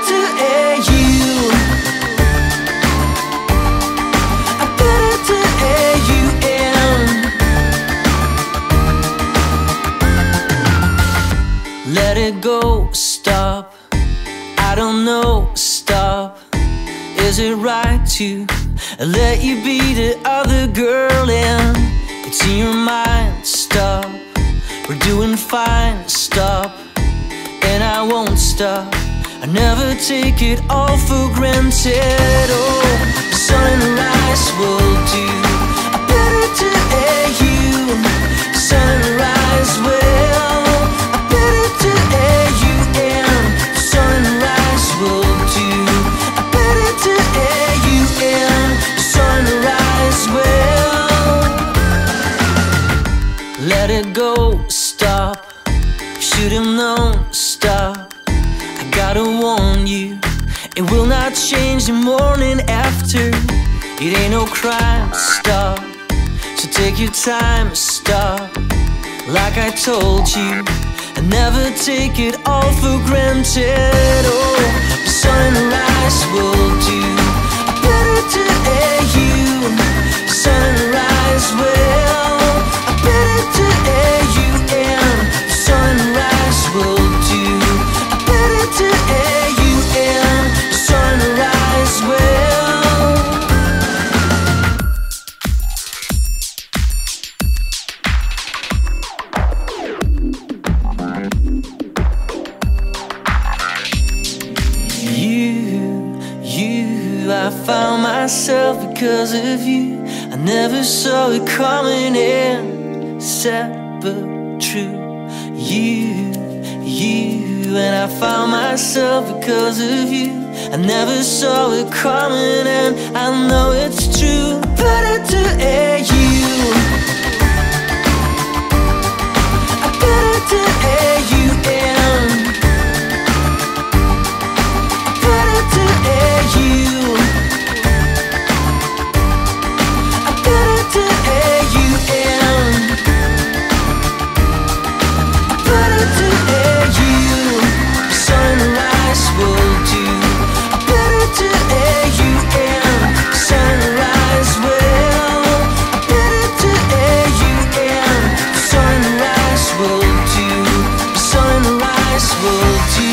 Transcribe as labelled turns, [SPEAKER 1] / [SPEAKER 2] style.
[SPEAKER 1] to AU. I better to AUM. Let it go, stop. I don't know, stop. Is it right to let you be the other girl and it's in your mind? Stop. We're doing fine, stop. And I won't stop. I never take it all for granted. Oh, sunrise will do. I better to AU. Sunrise will. I better to AUM. Sunrise will do. I better to AUM. Sunrise will. Let it go, stop. Should have known, stop. I gotta warn you, it will not change the morning after. It ain't no crime, stop. So take your time, stop. Like I told you, I never take it all for granted. Oh, sunrise will do. I better to AU. Sunrise will. I better to AUM. Sunrise will do. I better to AUM. Sunrise will. You, I found myself because of you. I never saw it coming in, sad but true. You, and I found myself because of you. I never saw it coming and I know it's true. Better to AU. I better to AUM. Better to AU. I better to AUM. Better to AU. Sunrise will do. I better to AUM. Sunrise will. I better to AUM. Sunrise will do. Sunrise will do.